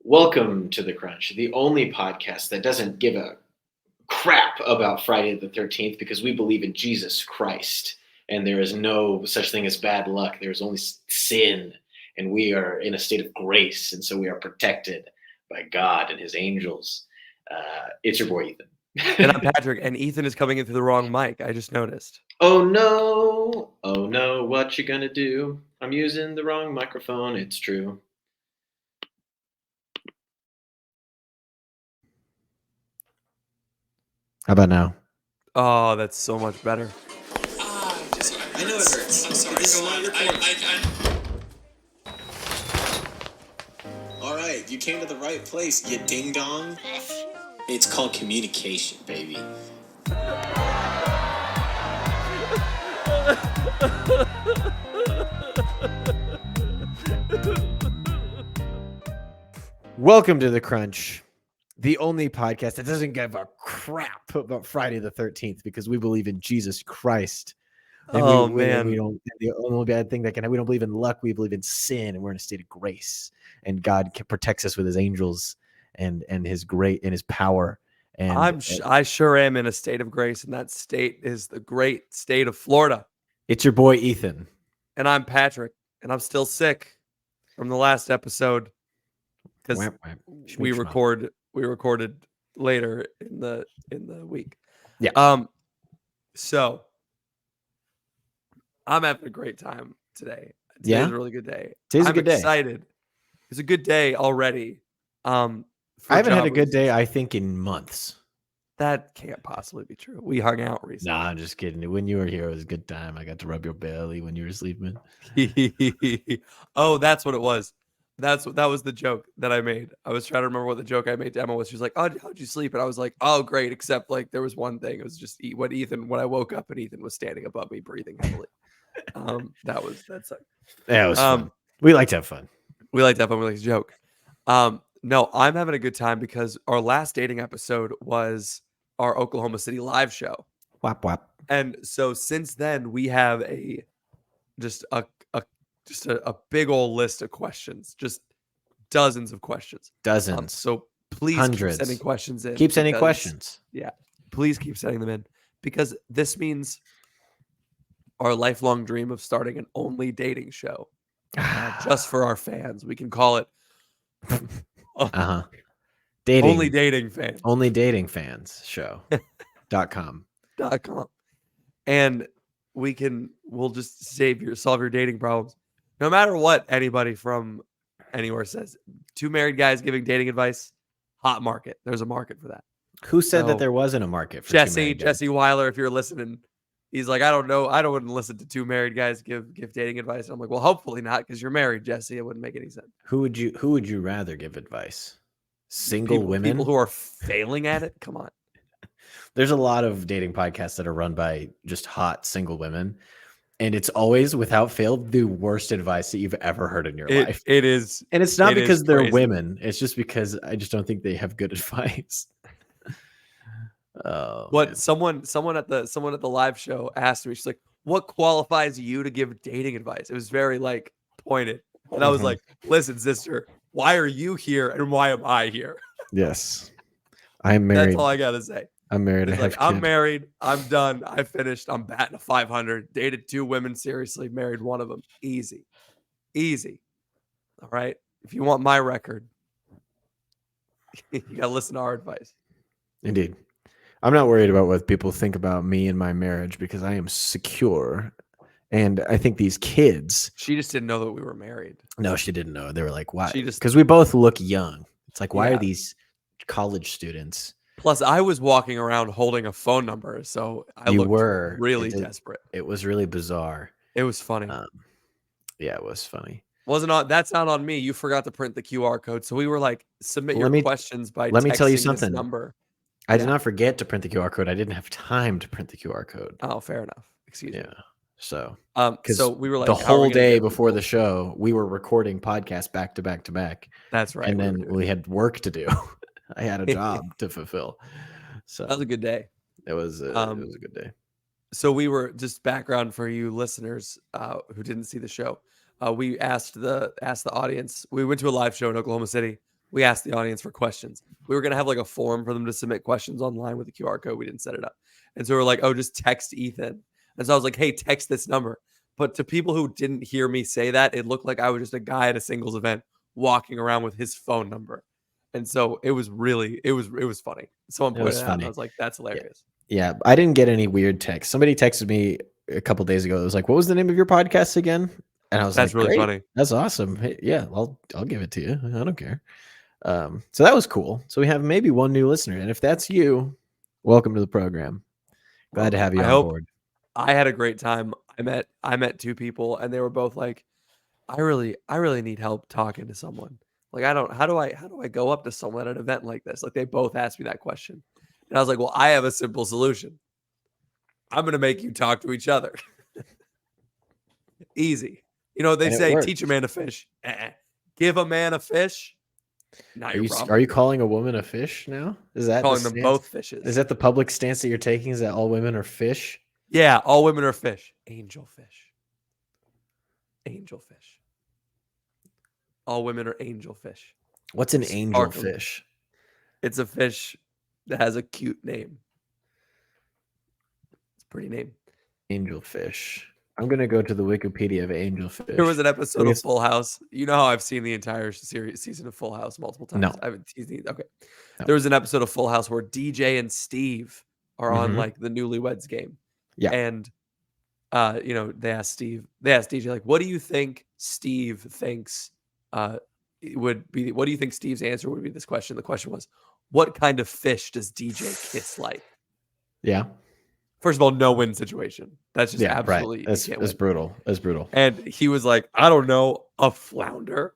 Welcome to The Crunch, the only podcast that doesn't give a crap about Friday the 13th because we believe in Jesus Christ and there is no such thing as bad luck. There is only sin, and we are in a state of grace, and so we are protected by God and his angels. It's your boy, And I'm Ethan. Patrick, and Ethan is coming in through the wrong mic. I just noticed. Oh no! Oh no, what you gonna do? I'm using the wrong microphone, it's true. How about now? Oh, that's so much better. I know it hurts. I'm sorry. All right, you came to the right place, you ding dong. It's called communication, baby. Welcome to The Crunch, the only podcast that doesn't give a crap about Friday the 13th because we believe in Jesus Christ. And Man. we don't. The only bad thing that can happen, we don't believe in luck. We believe in sin, and we're in a state of grace. And God protects us with His angels and His great and His power. And I sure am in a state of grace, and that state is the great state of Florida. It's your boy Ethan, and I'm Patrick, and I'm still sick from the last episode because we recorded later in the week. Yeah. So I'm having a great time today. Today's a really good day. Today's a good day. I'm excited. It's a good day already. I haven't had a good day, I think, in months. That can't possibly be true. We hung out recently. Nah, I'm just kidding. When you were here, it was a good time. I got to rub your belly when you were sleeping. Oh, that's what it was. That was the joke that I made. I was trying to remember what the joke I made to Emma was. She was like, "Oh, how'd you sleep?" And I was like, "Oh, great." Except like there was one thing. It was just when I woke up and Ethan was standing above me, breathing heavily. That's Yeah, it was fun. We like to have fun. We like to have fun. We like to joke. No, I'm having a good time because our last dating episode was our Oklahoma City live show. Whap whap. And so since then we have just a big old list of questions, just dozens of questions. Dozens. So please Hundreds. keep sending questions in. Keep sending questions. Yeah, please keep sending them in because this means our lifelong dream of starting an only dating show just for our fans. We can call it dating. Only dating fans show.com. And we'll just solve your dating problems. No matter what anybody from anywhere says, two married guys giving dating advice, hot market. There's a market for that. Who said that there wasn't a market for Jesse Weiler, if you're listening, he's like, I don't know. I don't want to listen to two married guys give dating advice. And I'm like, well, hopefully not, because you're married, Jesse. It wouldn't make any sense. Who would you rather give advice? Single women? People who are failing at it? Come on. There's a lot of dating podcasts that are run by just hot single women. And it's always, without fail, the worst advice that you've ever heard in your life. It is. And it's not because they're women. It's just because I just don't think they have good advice. Someone at the live show asked me, she's like, what qualifies you to give dating advice? It was very like pointed. And I was like, listen, sister, why are you here and why am I here? Yes. I'm married. That's all I gotta say. I'm married. I'm married. I'm done. I finished. I'm batting a 500. Dated two women seriously. Married one of them. Easy. All right. If you want my record, you gotta listen to our advice. Indeed. I'm not worried about what people think about me and my marriage because I am secure. And I think these kids. She just didn't know that we were married. No, she didn't know. They were like, why? Because we both look young. It's like, why are these college students? Plus, I was walking around holding a phone number, so I looked really desperate. It was really bizarre. It was funny. Yeah, it was funny. That's not on me. You forgot to print the QR code, so we were like, submit your questions by. Let me tell you something. Number. I did not forget to print the QR code. I didn't have time to print the QR code. Oh, fair enough. Excuse me. So, so we were like the whole day before the show, we were recording podcasts back to back to back. That's right. And then we had work to do. I had a job to fulfill. So that was a good day. It was a good day. So we were, just background for you listeners who didn't see the show. We asked the audience. We went to a live show in Oklahoma City. we asked the audience for questions. We were going to have like a form for them to submit questions online with a QR code. We didn't set it up. And so we're like, oh, just text Ethan. And so I was like, hey, text this number. But to people who didn't hear me say that, it looked like I was just a guy at a singles event walking around with his phone number. And so it was funny. Someone It was pointed it out, and funny. I was like, that's hilarious. Yeah, I didn't get any weird text. Somebody texted me a couple days ago. It was like, "What was the name of your podcast again?" And I was That's like, really "Great. funny. That's awesome. Hey, yeah, I'll give it to you. I don't care." So that was cool. So we have maybe one new listener, and if that's you, welcome to the program. Glad to have you I on hope- board. I had a great time. I met two people, and they were both like, I really need help talking to someone. Like, how do I go up to someone at an event like this? Like, they both asked me that question. And I was like, well, I have a simple solution. I'm going to make you talk to each other. Easy. You know, they And it say, works. teach a man to fish. Give a man a fish. Not Are your you problem. are you calling a woman a fish now? Is that calling the them stance? both fishes? Is that the public stance that you're taking? Is that all women are fish? Yeah, all women are fish. Angel fish. Angel fish. All women are angel fish. What's an angel Sparkling. fish? It's a fish that has a cute name. It's a pretty name. Angel fish. I'm gonna go to the Wikipedia of angel fish. There was an episode of guess- Full House. You know how I've seen the entire season of Full House multiple times. No. I haven't teased it. Okay. No. There was an episode of Full House where DJ and Steve are on Mhm. like the newlyweds game. Yeah. And you know, they asked DJ, like, what do you think Steve thinks it would be? What do you think Steve's answer would be this question? The question was, what kind of fish does DJ kiss like? Yeah. First of all, no win situation. That's just Yeah, absolutely right. you That's can't that's win. brutal. That's brutal. And he was like, I don't know, a flounder.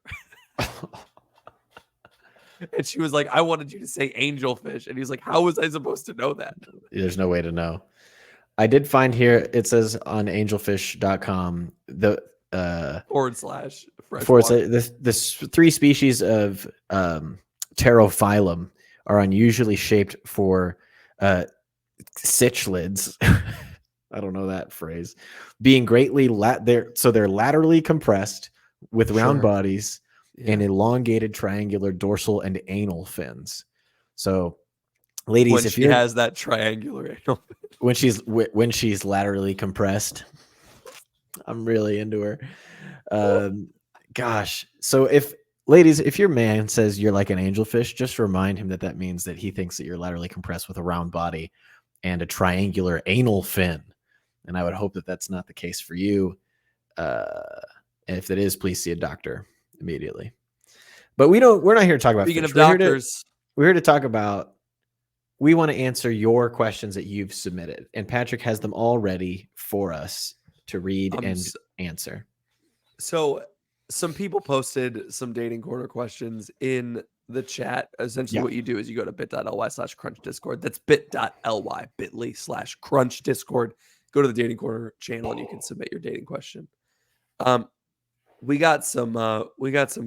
And she was like, I wanted you to say angelfish. And he was like, how was I supposed to know that? There's no way to know. I did find here, it says on angelfish.com, the / fresh for water. the three species of pterophyllum are unusually shaped for cichlids. I don't know that phrase. Being greatly they're laterally compressed with round Sure. bodies Yeah. and elongated triangular dorsal and anal fins. So, ladies, When if she you're has that triangular anal. when she's laterally compressed, I'm really into her. Gosh, so if your man says you're like an angelfish, just remind him that means that he thinks that you're laterally compressed with a round body and a triangular anal fin. And I would hope that that's not the case for you. And if that is, please see a doctor immediately. But we're not here to talk about Speaking fish. of We're here to- doctors, we're here to talk about, we want to answer your questions that you've submitted, and Patrick has them all ready for us to read and answer. So some people posted some dating corner questions in the chat. Essentially Yeah. what you do is you go to bit.ly/crunch discord. That's bit.ly/crunch discord. Go to the dating corner channel and you can submit your dating question. We got some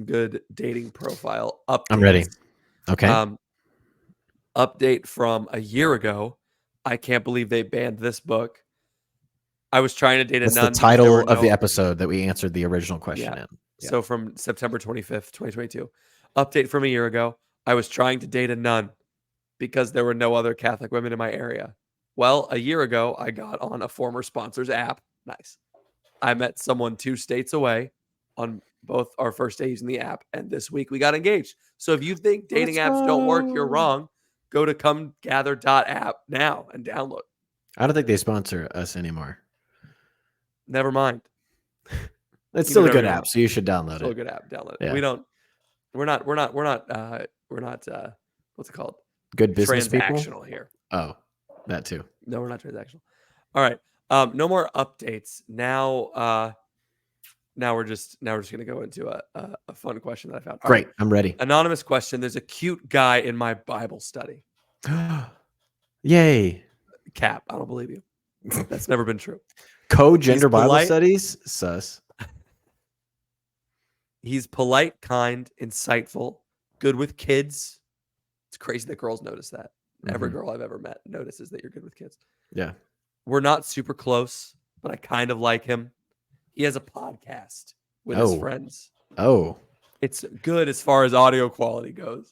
good dating profile updates. I'm ready. Okay. Update from a year ago. I can't believe they banned this book. I was trying to date a That's nun. the because there title were of the no- episode that we answered the original question Yeah. in. Yeah. So from September 25th, 2022. Update from a year ago. I was trying to date a nun because there were no other Catholic women in my area. Well, a year ago, I got on a former sponsor's app. Nice. I met someone 2 states away on both our first day using the app. And this week we got engaged. So if you think dating Let's apps don't work, you're go. wrong. Go to comegather.app now and download. I don't think they sponsor us anymore. Never mind. It's You still do a good whatever you app, want. so you should download Still a it. good app. Download it. Yeah. We're not what's it called? Good business people. Transactional here. Oh, that too. No, we're not transactional. All right. No more updates. Now we're just gonna go into a fun question that I found. All right. Great. I'm ready. Anonymous question. There's a cute guy in my Bible study. Yay. Cap. I don't believe you. That's never been true. Co-gender He's Bible polite. studies? Sus. He's polite, kind, insightful, good with kids. It's crazy that girls notice that. Every Mhm. girl I've ever met notices that you're good with kids. Yeah. We're not super close, but I kind of like him. He has a podcast with his Oh. friends. Oh. It's good as far as audio quality goes.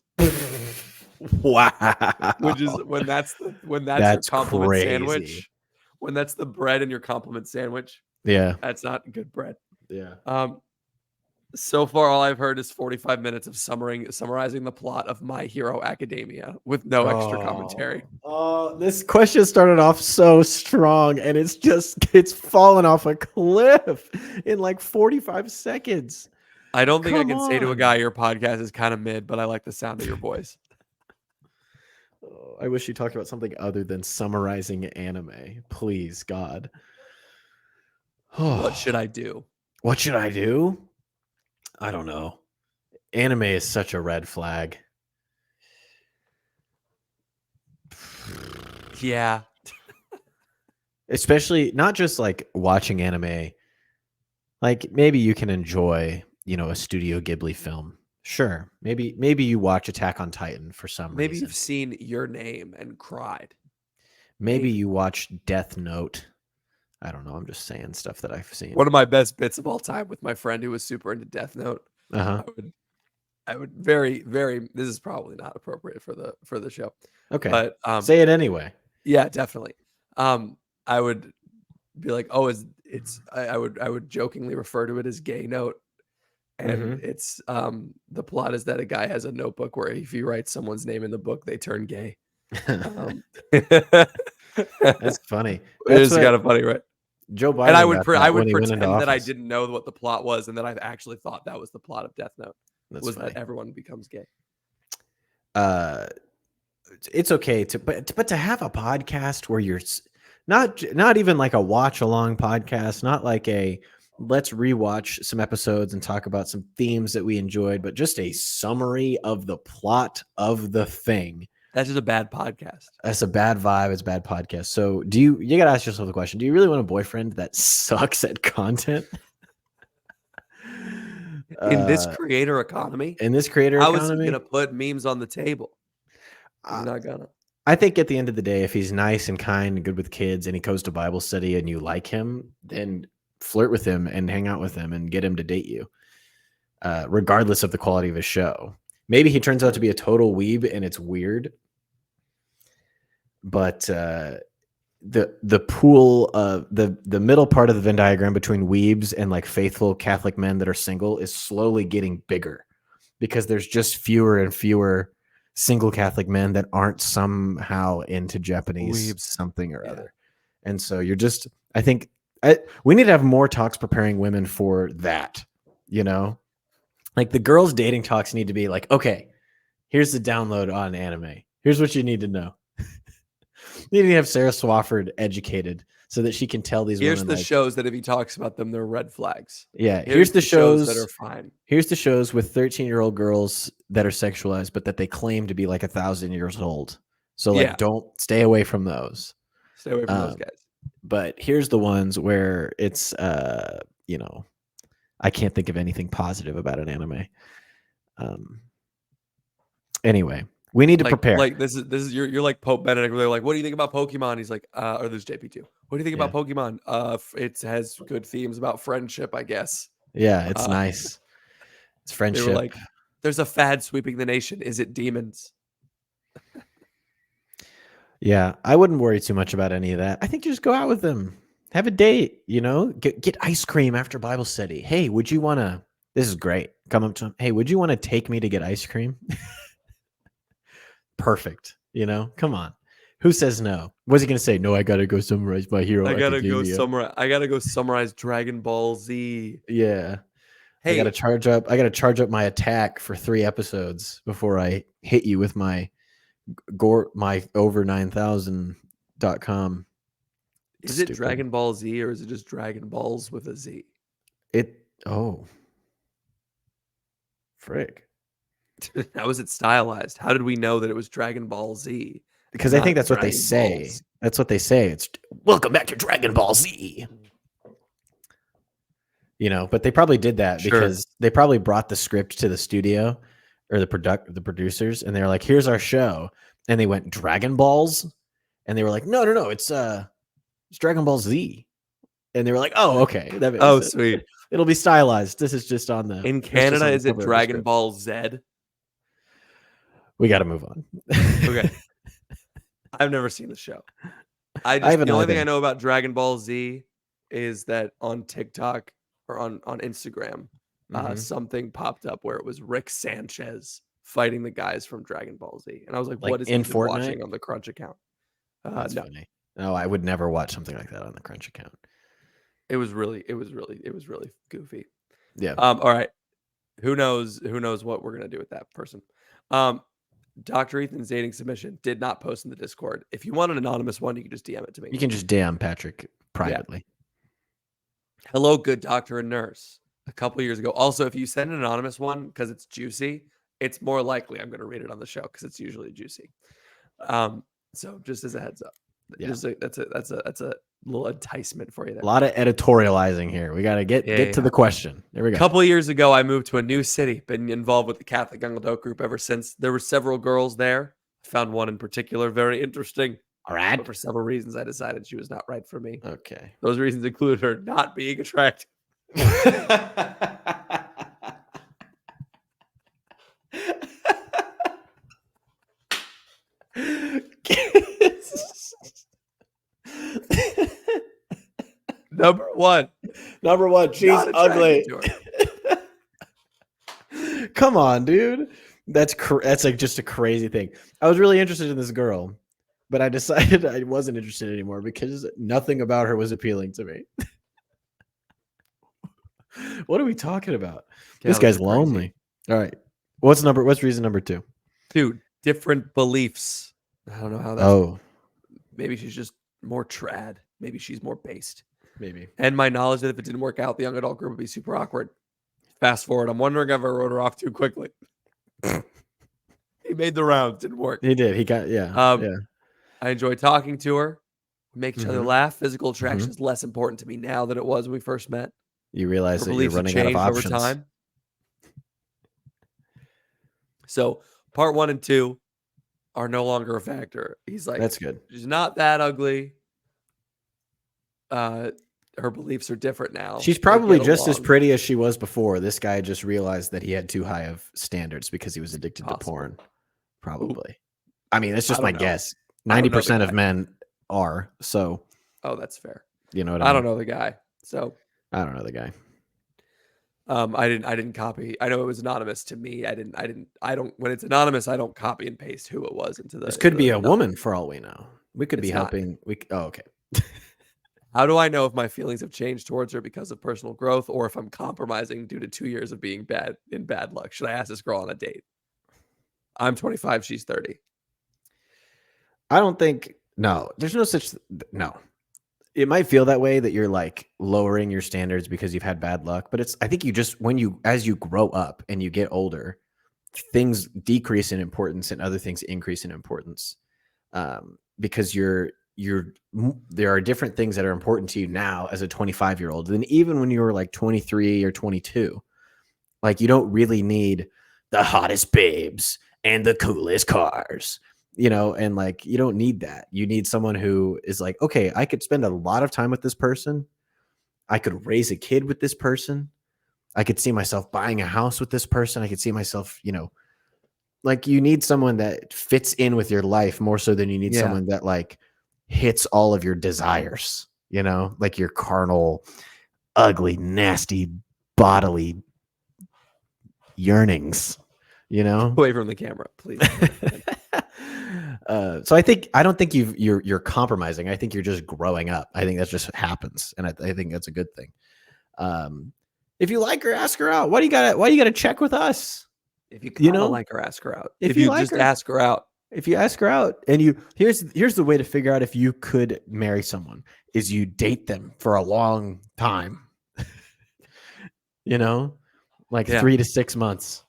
Wow. Which is when that's your That's compliment crazy. sandwich. When that's the bread in your compliment sandwich, Yeah. that's not good bread. Yeah. So far, all I've heard is 45 minutes of summarizing the plot of My Hero Academia with no extra commentary. Oh, this question started off so strong and it's fallen off a cliff in like 45 seconds. I don't think I Come can say to a on. guy, your podcast is kind of mid, but I like the sound of your voice. Oh, I wish you talked about something other than summarizing anime. Please, God. What should I do? What should I do? I don't know. Anime is such a red flag. Yeah. Especially not just like watching anime. Like maybe you can enjoy, a Studio Ghibli film. Sure. Maybe you watch Attack on Titan for some Maybe reason. you've seen Your Name and cried. Maybe you watch Death Note. I don't know. I'm just saying stuff that I've seen. One of my best bits of all time with my friend who was super into Death Note. Uh-huh. I would very, very. This is probably not appropriate for the show. Okay. But say it anyway. Yeah, definitely. I would be like, oh, I would jokingly refer to it as Gay Note, and it's the plot is that a guy has a notebook where if you write someone's name in the book, they turn gay. That's funny. It is kind of funny, right? Joe Biden. And I would when he went pretend into that I office. didn't know what the plot was, and that I actually thought that was the plot of Death Note. That's was funny. that everyone becomes gay. It's okay but to have a podcast where you're not even like a watch along podcast, not like a let's rewatch some episodes and talk about some themes that we enjoyed, but just a summary of the plot of the thing. That's just a bad podcast. That's a bad vibe. It's a bad podcast. So you got to ask yourself the question, do you really want a boyfriend that sucks at content? In this creator economy? How is he going to put memes on the table? He's not gonna. I think at the end of the day, if he's nice and kind and good with kids and he goes to Bible study and you like him, then flirt with him and hang out with him and get him to date you, regardless of the quality of his show. Maybe he turns out to be a total weeb and it's weird. But the pool of the middle part of the Venn diagram between weebs and like faithful Catholic men that are single is slowly getting bigger because there's just fewer and fewer single Catholic men that aren't somehow into Japanese Weebs. something or other. And so I think we need to have more talks preparing women for that, like the girls dating talks need to be like, okay, here's the download on anime. Here's what you need to know. You need to have Sarah Swafford educated so that she can tell these Here's women. the shows that if he talks about them, they're red flags. Yeah. Here's the shows that are fine. Here's the shows with 13-year-old girls that are sexualized, but that they claim to be like 1,000 years old. So don't stay away from those. Stay away from those guys. But here's the ones where it's, I can't think of anything positive about an anime. Anyway, we need to prepare. Like this is you're like Pope Benedict. Where they're like, "What do you think about Pokemon?" He's like, or there's JP2. What do you think about Pokemon? It has good themes about friendship, I guess. Yeah, it's nice. It's friendship. They were like, there's a fad sweeping the nation. Is it demons? Yeah, I wouldn't worry too much about any of that. I think just go out with them. Have a date, get ice cream after Bible study. Hey, would you want to, this is great. Come up to him. Hey, would you want to take me to get ice cream? Perfect. Come on. Who says no? What's he going to say? No, I got to go summarize My Hero Academia. I got to go summarize Dragon Ball Z. Yeah. Hey, I got to charge up my attack for 3 episodes before I hit you with my over 9000.com. Is it Dragon Ball Z or is it just Dragon Balls with a Z? Frick. How is it stylized? How did we know that it was Dragon Ball Z? Because I think that's what they say. That's what they say. It's welcome back to Dragon Ball Z. But they probably did that because they probably brought the script to the studio or the producers, and they're like, "Here's our show," and they went Dragon Balls, and they were like, "No, it's Dragon Ball Z," and they were like, "Oh, okay, that makes sense." Sweet. It'll be stylized. This is just on the In it's just on Canada, the is it cover of the Dragon script. Ball Z? We got to move on. Okay. I've never seen the show. haven't The only thing either. I know about Dragon Ball Z is that on TikTok or on Instagram, Mhm. something popped up where it was Rick Sanchez fighting the guys from Dragon Ball Z, and I was like, Like "What is in he been watching Fortnite? on the Crunch account?" That's No, funny. No, I would never watch something like that on the Crunch account. it was really goofy. Yeah. All right, who knows what we're gonna do with that person. Dr. Ethan's dating submission did not post in the Discord. If you want an anonymous one, you can just DM it to me. You can just DM Patrick privately. Hello, good doctor and nurse. A couple years ago. Also, if you send an anonymous one because it's juicy, it's more likely I'm going to read it on the show because it's usually juicy. So just as a heads up, Yeah. that's a little enticement for you A there. lot of editorializing here. We got to get to the question. There we A go. couple years ago, I moved to a new city. Been involved with the Catholic Young Adult group ever since. There were several girls there. I found one in particular very interesting. All right. But for several reasons, I decided she was not right for me. Okay. Those reasons included her not being attractive. Number one, she's not attracted to her. Come on, dude. That's like just a crazy thing. I was really interested in this girl, but I decided I wasn't interested anymore because nothing about her was appealing to me. What are we talking about? This guy's lonely. All right. What's reason number 2? Dude, different beliefs. I don't know how that's. Oh, Maybe she's just more trad. Maybe she's more based. maybe. And my knowledge that if it didn't work out, the young adult group would be super awkward. Fast forward. I'm wondering if I wrote her off too quickly. He made the rounds. Didn't work. He did. He got, yeah. I enjoy talking to her. We make each other Mhm. laugh. Physical attraction is less important to me now than it was when we first met. You realize Her that you're beliefs have running out of changed options. over time. So part 1 and 2 are no longer a factor. He's like, That's good. she's not that ugly. Her beliefs are different now. She's They probably get just as along. pretty as she was before. This guy just realized that he had too high of standards because he was addicted to Possible. porn. Probably. I mean, it's just I my don't know. guess. I don't know the 90% of guy. men are. So, Oh, that's fair. you know what I I don't mean? know the guy. So I don't know the guy. I didn't copy. I know it was anonymous to me. I don't when it's anonymous, I don't copy and paste who it was into the This could be a number. woman for all we know. We could be It's not. helping. Okay. How do I know if my feelings have changed towards her because of personal growth or if I'm compromising due to 2 years of being bad luck? Should I ask this girl on a date? I'm 25, she's 30. I don't think. No, there's no such. No. It might feel that way that you're like lowering your standards because you've had bad luck, but I think you just, as you grow up and you get older, things decrease in importance and other things increase in importance. Because there are different things that are important to you now as a 25-year-old than even when you were like 23 or 22. Like you don't really need the hottest babes and the coolest cars, and like you don't need that. You need someone who is like, okay, I could spend a lot of time with this person. I could raise a kid with this person. I could see myself buying a house with this person. I could see myself, like you need someone that fits in with your life more so than you need someone that like hits all of your desires, like your carnal, ugly, nasty, bodily yearnings, Away from the camera, please. So I don't think you're compromising. I think you're just growing up. I think that just happens, and I think that's a good thing. If you like her, ask her out. Why do you gotta check with us? If you kind of like her, ask her out. If you like just her, ask her out. If you ask her out, and here's the way to figure out if you could marry someone is you date them for a long time. Like 3 to 6 months.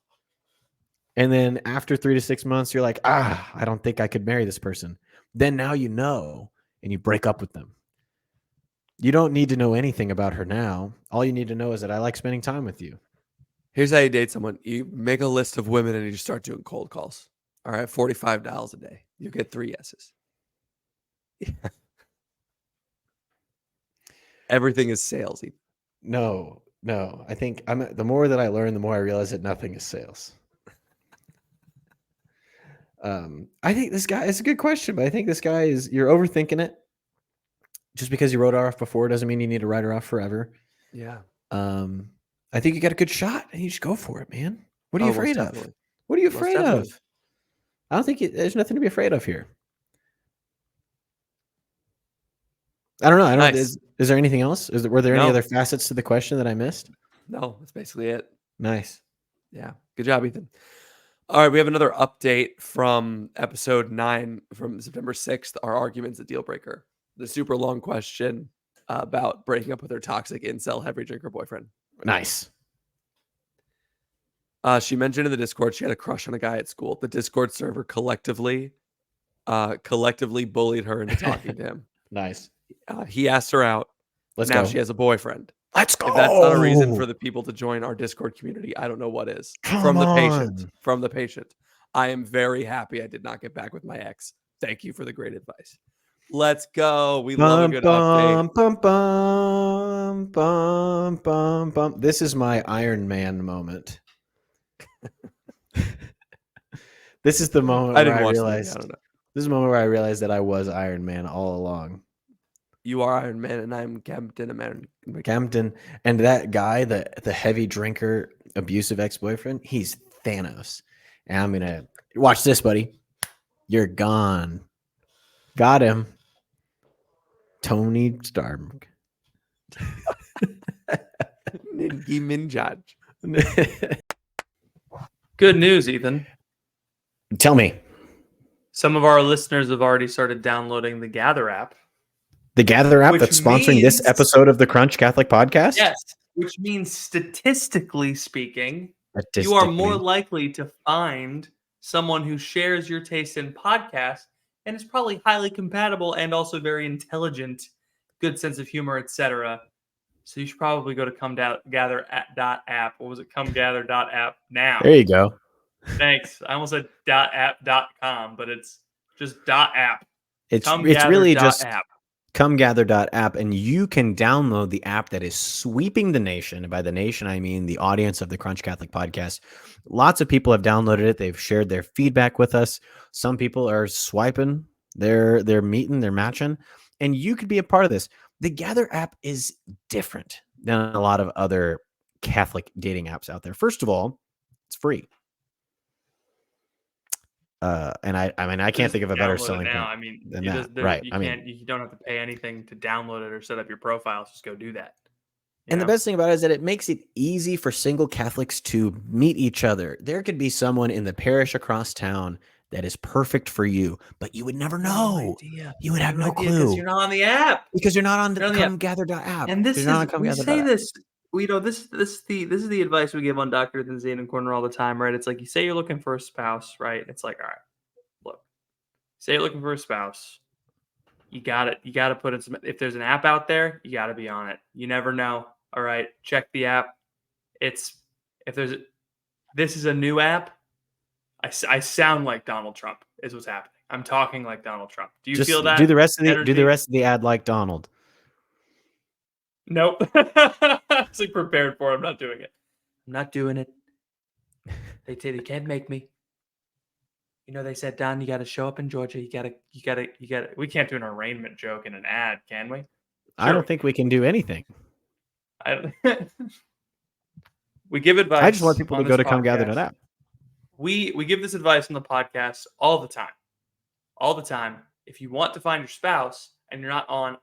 And then after 3 to 6 months, you're like, I don't think I could marry this person. Then now you know, and you break up with them. You don't need to know anything about her now. All you need to know is that I like spending time with you. Here's how you date someone. You make a list of women and you start doing cold calls. All right, $45 a day. You get 3 yeses. Everything is salesy. No, No, I think the more that I learn, the more I realize that nothing is sales. I think this guy, it's a good question, but I think this guy you're overthinking it. Just because you wrote her off before doesn't mean you need to write her off forever. Yeah. I think you got a good shot and you just go for it, man. What are you Oh, most afraid of? definitely. What are you Most afraid definitely. of? I don't think there's nothing to be afraid of here. I don't know. Nice. Is there anything else? Were there any No. other facets to the question that I missed? No, that's basically it. Nice. Yeah. Good job, Ethan. All right. We have another update from episode 9 from September 6th. Our argument's a deal breaker. The super long question about breaking up with her toxic incel heavy drinker boyfriend. Nice. She mentioned in the Discord she had a crush on a guy at school. The Discord server collectively bullied her into talking to him. Nice. He asked her out. Let's now go. she has a boyfriend. Let's go. If that's not a reason for the people to join our Discord community, I don't know what is. From the patient. I am very happy I did not get back with my ex. Thank you for the great advice. Let's go. We love a good update. Bum. This is my Iron Man moment. This is the moment I didn't where I watch realized. I don't know. This is the moment where I realized that I was Iron Man all along. You are Iron Man, and I'm Captain America. Captain, and that guy, the heavy drinker, abusive ex-boyfriend, he's Thanos. And I'm gonna watch this, buddy. You're gone. Got him. Tony Stark. Nicki Minaj. Good news, Ethan. Tell me. Some of our listeners have already started downloading the Gather app. The Gather app Which that's sponsoring this means- episode of the Crunch Catholic Podcast? Yes, which means statistically speaking, you are more likely to find someone who shares your taste in podcasts and is probably highly compatible and also very intelligent, good sense of humor, etc. So you should probably go to comegather.app. What was it? Comegather.app now. There you go. Thanks. I almost said .app.com, but it's just .app. It's really just app. comegather.app, and you can download the app that is sweeping the nation. And by the nation, I mean the audience of the Crunch Catholic Podcast. Lots of people have downloaded it. They've shared their feedback with us. Some people are swiping, they're meeting, they're matching, and you could be a part of this. The Gather app is different than a lot of other Catholic dating apps out there. First of all, it's free. And I can't think of a better selling now. point I mean, than that. Right. You don't have to pay anything to download it or set up your profile. Just go do that. And the best thing about it is that it makes it easy for single Catholics to meet each other. There could be someone in the parish across town that is perfect for you, but you would never know. You would have no clue. Because you're not on the app. Because you're not on the You're on the app. comegather.app. And this You're is, not on we say comegather.app. this, this is the advice we give on Dr. Ethan Zayden Corner all the time, right? It's like, you say you're looking for a spouse, right? It's like, all right, look, say you're looking for a spouse. You got to put in some, if there's an app out there, you got to be on it. You never know. All right, check the app. This is a new app. I sound like Donald Trump is what's happening. I'm talking like Donald Trump. Do you feel that? Do the rest of energy? the ad like Donald. Nope. I was like prepared for it. I'm not doing it. I'm not doing it. They can't make me. You know, they said, Don, you got to show up in Georgia. You got to. We can't do an arraignment joke in an ad, can we? I don't think we can do anything. We give advice. I just want people to on go this to podcast. comegather.app. We give this advice on the podcast all the time. All the time. If you want to find your spouse and you're not on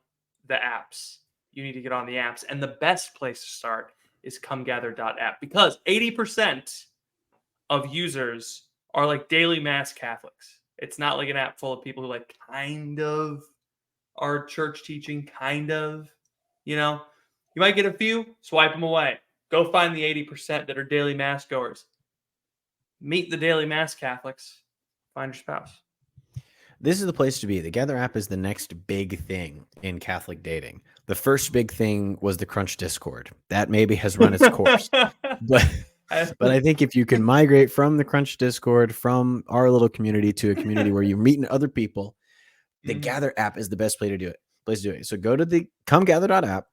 the apps, you need to get on the apps. And the best place to start is comegather.app, because 80% of users are like daily mass Catholics. It's not like an app full of people who like kind of are church teaching, kind of, you know. You might get a few, swipe them away. Go find the 80% that are daily mass goers. Meet the daily mass Catholics. Find your spouse. This is the place to be. The Gather app is the next big thing in Catholic dating. The first big thing was the Crunch Discord. That maybe has run its course. But I think if you can migrate from the Crunch Discord, from our little community, to a community where you're meeting other people, the Gather app is the best place to do it. So go to the comegather.app,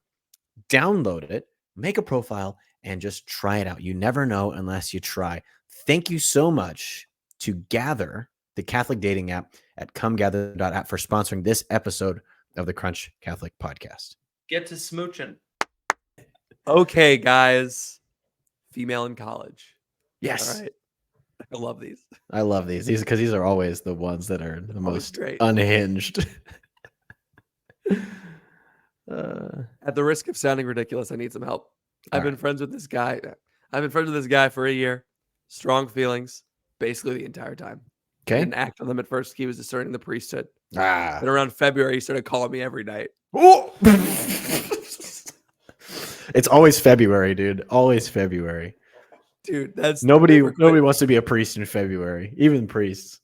download it, make a profile and just try it out. You never know unless you try. Thank you so much to Gather, the Catholic dating app, at comegather.app for sponsoring this episode of the Crunch Catholic Podcast. Get to smooching. Okay, guys. Female in college. Yes. All right. I love these. I love these. Because these are always the ones that are the most great. unhinged. At the risk of sounding ridiculous, I need some help. I've been friends with this guy. I've been friends with this guy for a year. Strong feelings, basically the entire time. Okay. Didn't act on them at first. He was discerning the priesthood. Ah. Then around February, he started calling me every night. Oh! It's always February, dude. Always February. Dude, that's Nobody wants to be a priest in February, even priests.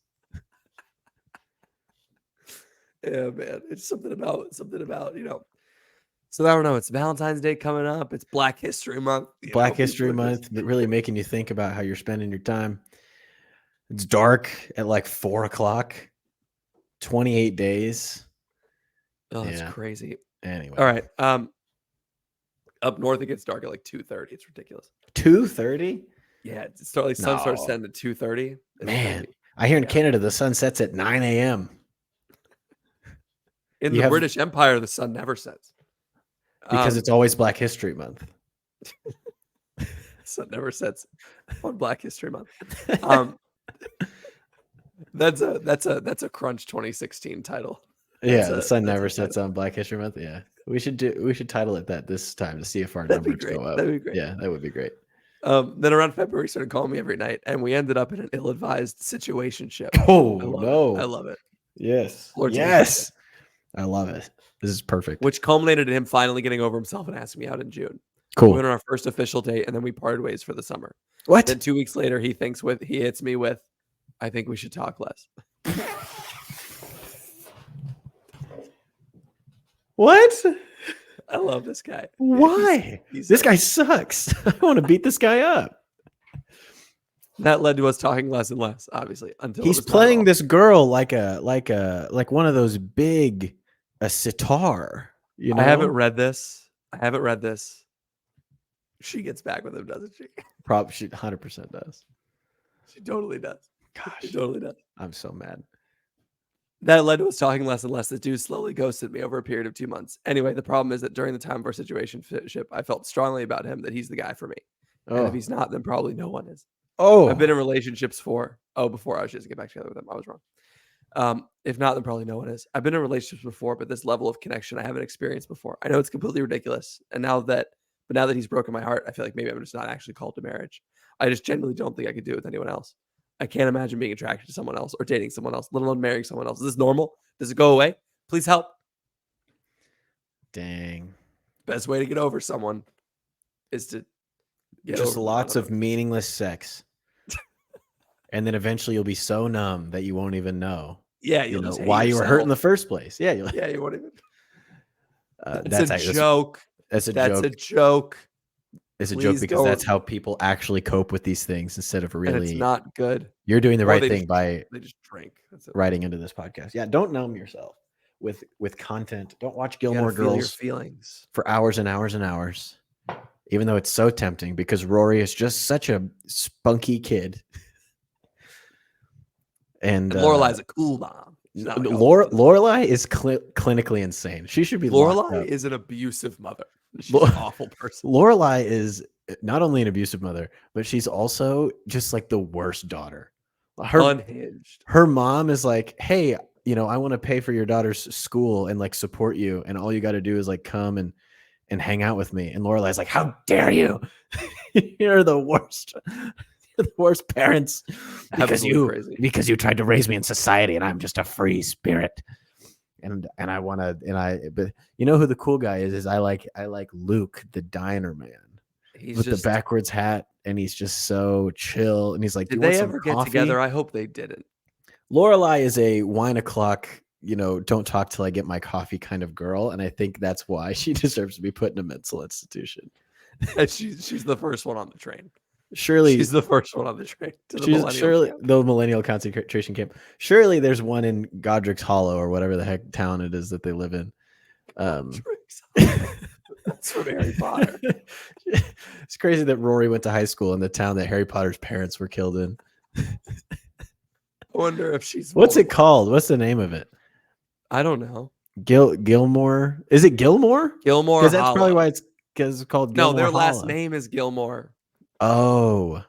Yeah, man. It's something about, you know. So I don't know. It's Valentine's Day coming up. It's Black History Month. Black History Month, really making you think about how you're spending your time. It's dark at like 4:00. 28 days. Oh, that's Yeah. crazy. Anyway. All right. Up north it gets dark at like 2:30. It's ridiculous. 2:30? Yeah, it's sun starts No. setting at 2:30. Man, I hear in Canada the sun sets at 9 a.m. In You the have- British Empire, the sun never sets. because it's always Black History Month. Sun never sets on Black History Month. That's a Crunch 2016 title. Yeah, the That's sun a never title. sets on Black History Month. Yeah. We should title it that this time to see if our That'd be numbers great. go up. That'd be great. Yeah, that would be great. Then around February, he started calling me every night, and we ended up in an ill-advised situationship. Oh I love no. it. I love it. Yes. Lord Yes. I love it. This is perfect. Which culminated in him finally getting over himself and asking me out in June. We Cool. went on our first official date, and then we parted ways for the summer. What? Then 2 weeks later, he hits me with, "I think we should talk less." What? I love this guy. Why? He's This a- guy sucks. I want to beat this guy up. That led to us talking less and less, obviously, until it He's was not at playing all. this girl like one of those big a sitar. You know? I haven't read this. She gets back with him, doesn't she? Probably she 100% does. She totally does. She Gosh, totally does. I'm so mad. That led to us talking less and less. This dude slowly ghosted me over a period of 2 months. Anyway, the problem is that during the time of our situationship, I felt strongly about him that he's the guy for me. And Oh, if he's not, then probably no one is. oh, I've been in relationships before I was just get back together with him. I was wrong. If not, then probably no one is. I've been in relationships before, but this level of connection I haven't experienced before. I know it's completely ridiculous. And now that he's broken my heart, I feel like maybe I'm just not actually called to marriage. I just genuinely don't think I could do it with anyone else. I can't imagine being attracted to someone else or dating someone else, let alone marrying someone else. Is this normal? Does it go away? Please help. dang. Best way to get over someone is to get Just over lots one of meaningless sex. And then eventually you'll be so numb that you won't even know, yeah, you you'll know just hate why you were hurt in the yourself. first place. Yeah, you're like, Yeah, you won't even. that's It's a joke. That's a That's joke. a joke. It's a joke Please because that's don't. how people actually cope with these things instead of And really. it's not good. You're doing the Or right they thing just- by They just drink. That's it. writing into this podcast. Yeah, don't numb yourself with content. Don't watch You gotta Gilmore feel your Girls feelings. for hours and hours and hours, even though it's so tempting because Rory is just such a spunky kid. And And Lorelai's a cool mom. She's not like all Laura the- Lorelai is clinically insane. She should be locked Lorelai up. is an abusive mother. She's Lo- an awful person. Lorelai is not only an abusive mother, but she's also just like the worst daughter. Unhinged. Her mom is like, hey, you know, I want to pay for your daughter's school and like support you, and all you got to do is like come and hang out with me. And Lorelai's like, how dare you? You're the worst. You're the worst parents Absolutely crazy. because you tried to raise me in society, and I'm just a free spirit. And I want to but you know who the cool guy is I like Luke, the diner man, He's with just. the backwards hat, and he's just so chill, and he's like, Did "Do you they want some ever get coffee?" together? I hope they didn't. Lorelai is a wine o'clock, you know, don't talk till I get my coffee kind of girl, and I think that's why she deserves to be put in a mental institution. And she's the first one on the train. Surely She's the first one on the train to the she's millennial surely camp. the millennial concentration camp. Surely there's one in Godric's Hollow or whatever the heck town it is that they live in. That's from Harry Potter. It's crazy that Rory went to high school in the town that Harry Potter's parents were killed in. I wonder if she's. What's it Voldemort. called? What's the name of it? I don't know. Gilmore? Is it Gilmore? Gilmore. Because that's probably Hollow. why it's called No, Gilmore their last Hollow. name is Gilmore. Oh,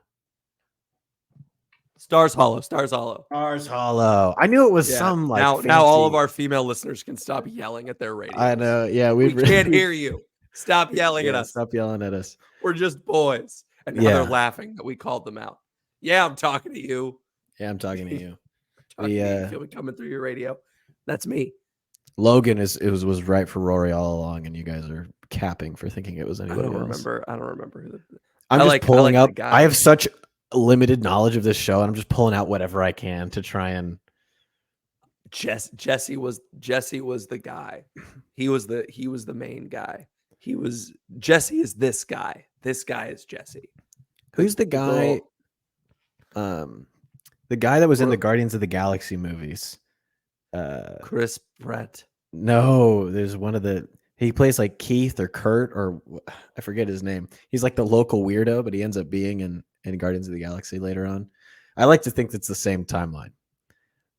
Stars Hollow. Stars Hollow. Stars Hollow. I knew it was Yeah. some like now all of fancy- our female listeners can stop yelling at their radios. I know. Yeah, We we've can't hear you. Stop yelling at Yeah, us. Stop yelling at us. We're just boys. And now Yeah. they're laughing that we called them out. Yeah, I'm talking to you. Yeah, I'm talking to you. Talking to you. The, You feel me coming through your radio. That's me. Logan was right for Rory all along, and you guys are capping for thinking it was I anybody don't else. remember. I don't remember who the I'm I just like- I pulling like the up. guy. I have such limited knowledge of this show, and I'm just pulling out whatever I can to try and. Jesse was the guy. He was the main guy. Jesse is this guy. This guy is Jesse. Who's the guy? The guy that was in the Bro- Guardians of the Galaxy movies. Chris Pratt. No, there's one of the. He plays like Keith or Kurt or I forget his name. He's like the local weirdo, but he ends up being in Guardians of the Galaxy later on. I like to think it's the same timeline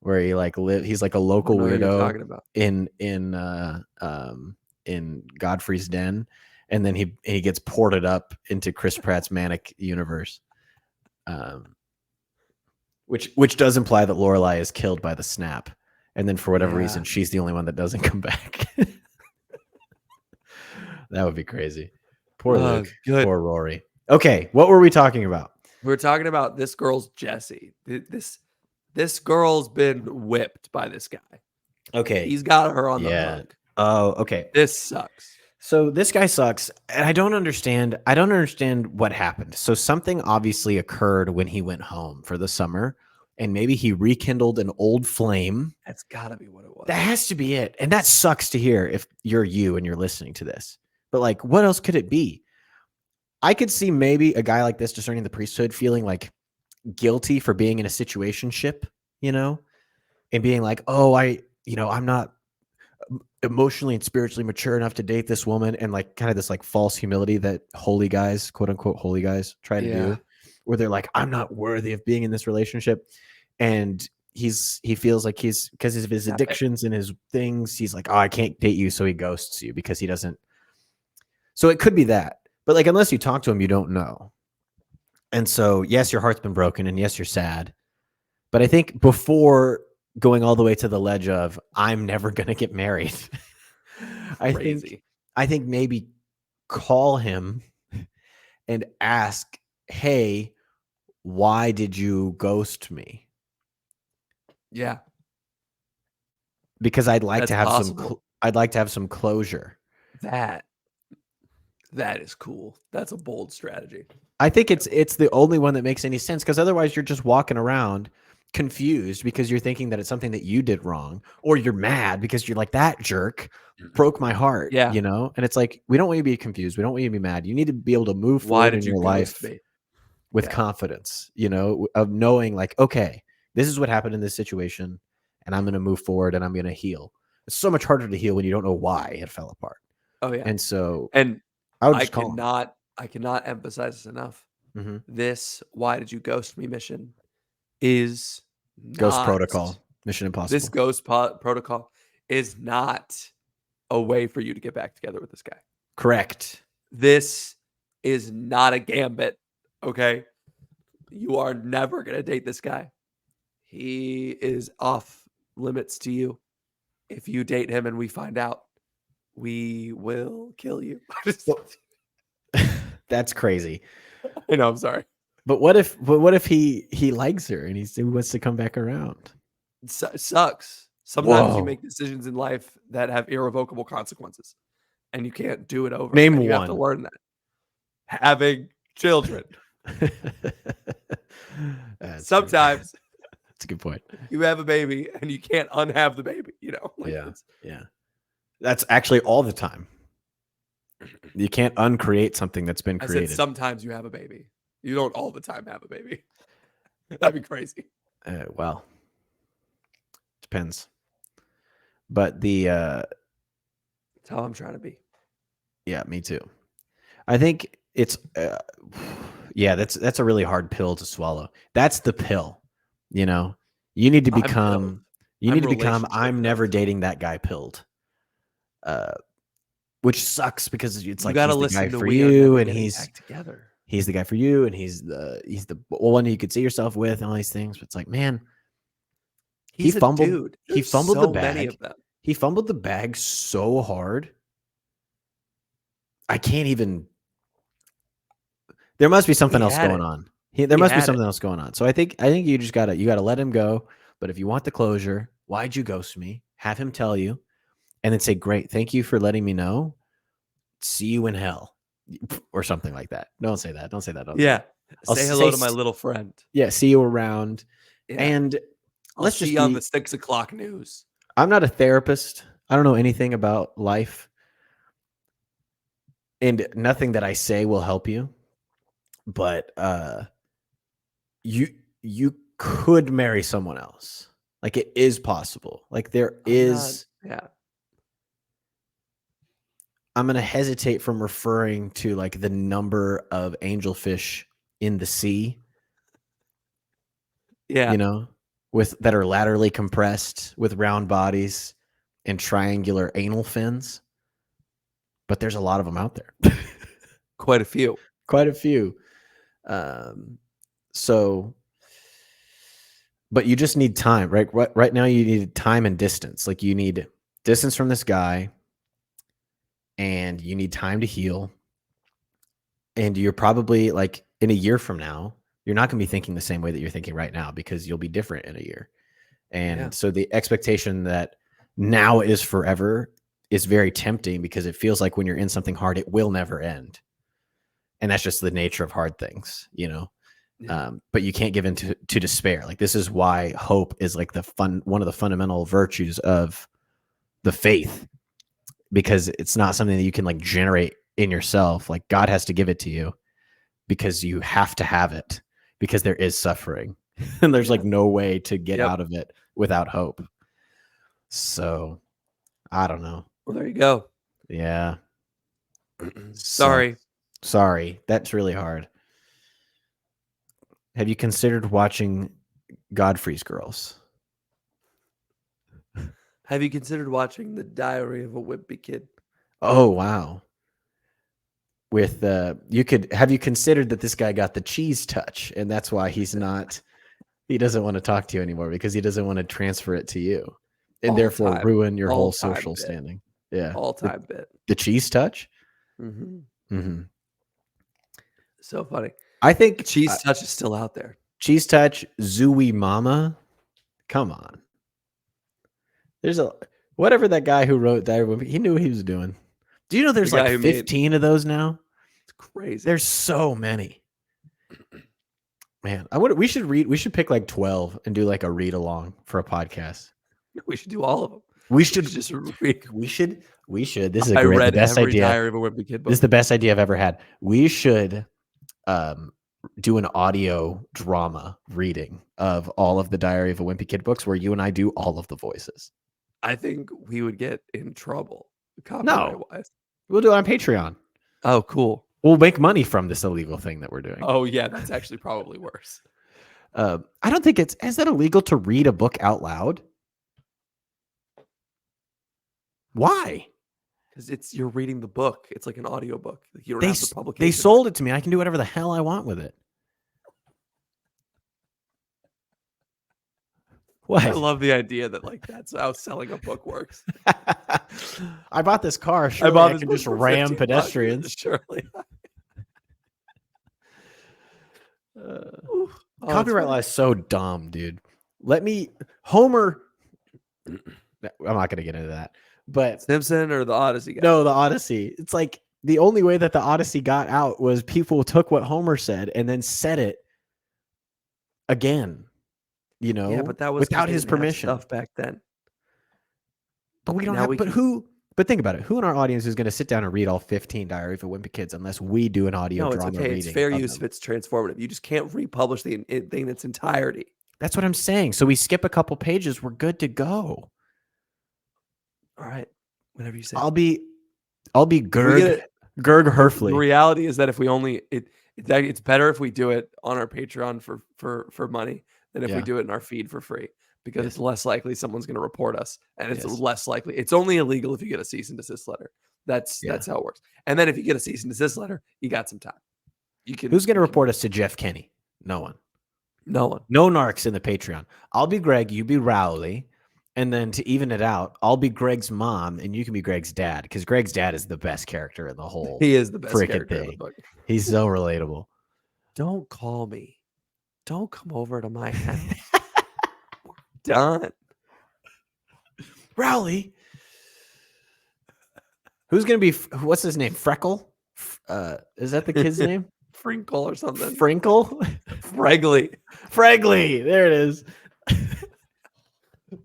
where he like he's like a local I know who you're weirdo talking about. in Godfrey's Den, and then he gets ported up into Chris Pratt's manic universe, which does imply that Lorelai is killed by the snap, and then for whatever Yeah. reason she's the only one that doesn't come back. That would be crazy. Poor Luke. Good. Poor Rory. Okay, what were we talking about? We're talking about this girl's Jesse. This girl's been whipped by this guy. Okay. He's got her on the Yeah. hook. Oh, okay. This sucks. So this guy sucks, and I don't understand what happened. So something obviously occurred when he went home for the summer, and maybe he rekindled an old flame. That's gotta be what it was. That has to be it. And that sucks to hear if you're you and you're listening to this. But like, what else could it be? I could see maybe a guy like this discerning the priesthood feeling like guilty for being in a situationship, and being like, oh, I'm not emotionally and spiritually mature enough to date this woman, and like kind of this like false humility that holy guys, quote unquote holy guys, try to do, where they're like, I'm not worthy of being in this relationship. And he feels like he's, because of his addictions and his things, he's like, oh, I can't date you, so he ghosts you because he doesn't. So it could be that, but like, unless you talk to him, you don't know. And so, yes, your heart's been broken, and yes, you're sad. But I think before going all the way to the ledge of I'm never gonna get married, I think maybe call him and ask, hey, why did you ghost me? Yeah. Because I'd like That's to have possible. some closure. That is cool. That's a bold strategy. I think it's the only one that makes any sense, because otherwise you're just walking around confused because you're thinking that it's something that you did wrong, or you're mad because you're like, that jerk broke my heart. Yeah. And it's like, we don't want you to be confused. We don't want you to be mad. You need to be able to move Why forward did in you your ghost life me? with Yeah. confidence, of knowing like, okay, this is what happened in this situation, and I'm going to move forward and I'm going to heal. It's so much harder to heal when you don't know why it fell apart. Oh yeah. And so And I would I just call him. cannot emphasize this enough. Mhm. This why did you ghost me mission is Ghost not- Protocol, Mission Impossible. This protocol is not a way for you to get back together with this guy. Correct. This is not a gambit. Okay. You are never going to date this guy. He is off limits to you. If you date him and we find out, we will kill you. That's crazy. I know, I'm sorry. But what if he likes her and he wants to come back around? It sucks. Sometimes Whoa. you make decisions in life that have irrevocable consequences, and you can't do it over. Name and you have to one. learn that. Having children. Sometimes that's a good point. you have a baby and you can't unhave the baby. Like Yeah. it's- Yeah. That's actually all the time. You can't uncreate something that's been I said created. sometimes you have a baby. You don't all the time have a baby. That'd be crazy. Well, depends. But That's how I'm trying to be. Yeah, me too. I think it's yeah, that's a really hard pill to swallow. That's the pill, you know. You need to I'm become pilled. I'm relationship I'm never pilled. dating that guy pilled. Which sucks because it's You like got to he's the guy listen to for We Are you Never and Getting he's Back Together. the guy for you and he's the one you could see yourself with and all these things. But it's like, man, He's a fumbled dude. he There's fumbled so the many bag. of them. He fumbled the bag so hard. I can't even. There must be something He else had going it. on. There He must be had it. something else going on. So I think you just gotta let him go. But if you want the closure, why'd you ghost me? Have him tell you, and then say, "Great, thank you for letting me know. See you in hell," or something like that. Don't say that. Don't say that. Don't say Yeah. that. I'll Say hello to say my little friend. Yeah, see you around. Yeah. And I'll let's see just you on be. the 6:00 news. I'm not a therapist. I don't know anything about life. And nothing that I say will help you. But you could marry someone else. Like it is possible. Like there is. Yeah. I'm gonna hesitate from referring to like the number of angelfish in the sea, Yeah. you know, that are laterally compressed with round bodies and triangular anal fins. But there's a lot of them out there. Quite a few. Quite a few. So, but you just need time, right? Right now, you need time and distance. Like you need distance from this guy, and you need time to heal. And you're probably like in a year from now, you're not going to be thinking the same way that you're thinking right now because you'll be different in a year. And so the expectation that now is forever is very tempting because it feels like when you're in something hard, it will never end. And that's just the nature of hard things, you know. Yeah. But you can't give in to despair. Like this is why hope is like one of the fundamental virtues of the faith, because it's not something that you can like generate in yourself. Like God has to give it to you because you have to have it because there is suffering and there's like no way to get out of it without hope. So I don't know. Well, there you go. Yeah. Sorry. That's really hard. Have you considered watching Godfrey's Girls? Have you considered watching The Diary of a Wimpy Kid? Oh, wow. With have you considered that this guy got the cheese touch and that's why he doesn't want to talk to you anymore because he doesn't want to transfer it to you and therefore ruin your whole social standing. Yeah. All-time bit. The cheese touch? Mm-hmm. Mm-hmm. So funny. I think cheese touch is still out there. Cheese touch, Zooey Mama. Come on. There's whatever that guy who wrote that, he knew what he was doing. Do you know there's like 15 of those now? It's crazy. There's so many. Man, we should pick like 12 and do like a read along for a podcast. We should do all of them. We should just read. We should. This is the best idea. Diary of a Wimpy Kid book. This is the best idea I've ever had. We should do an audio drama reading of all of the Diary of a Wimpy Kid books where you and I do all of the voices. I think we would get in trouble. Copyright-wise. We'll do it on Patreon. Oh, cool. We'll make money from this illegal thing that we're doing. Oh, yeah. That's actually probably worse. I don't think is that illegal to read a book out loud? Why? Because you're reading the book. It's like an audio book. You don't have the publication. They sold it to me. I can do whatever the hell I want with it. What? I love the idea that like that's how selling a book works. I bought this car. Surely I can just ram pedestrians. Surely. Copyright law is so dumb, dude. Homer. I'm not going to get into that. But Simpson or the Odyssey guy? No, the Odyssey. It's like the only way that the Odyssey got out was people took what Homer said and then said it again. You know, yeah, but that was without his permission. Stuff back then. But we don't have. But think about it. Who in our audience is going to sit down and read all 15 Diary of a Wimpy Kids unless we do an audio drama it's okay. reading? It's fair use if it's transformative. You just can't republish the thing in its entirety. That's what I'm saying. So we skip a couple pages. We're good to go. All right. Whatever you say. I'll be Gerg. Gerg The Herfley. reality is that if we only it's better if we do it on our Patreon for money than if we Yeah. do it in our feed for free, because Yes. it's less likely someone's going to report us, and it's Yes. less likely. It's only illegal if you get a cease and desist letter. That's how it works. And then if you get a cease and desist letter, you got some time. You can. Who's going to you can- report us to Jeff Kenny? No one. No one. No narcs in the Patreon. I'll be Greg. You be Rowley. And then to even it out, I'll be Greg's mom and you can be Greg's dad, because Greg's dad is the best character in the whole. He is the best freaking character in the thing. book. He's so relatable. Don't call me. Don't come over to my house. We're done. Rowley. Who's going to be, what's his name? Freckle? Is that the kid's name? Frinkle or something. Frinkle? Fregley. Fregley. There it is.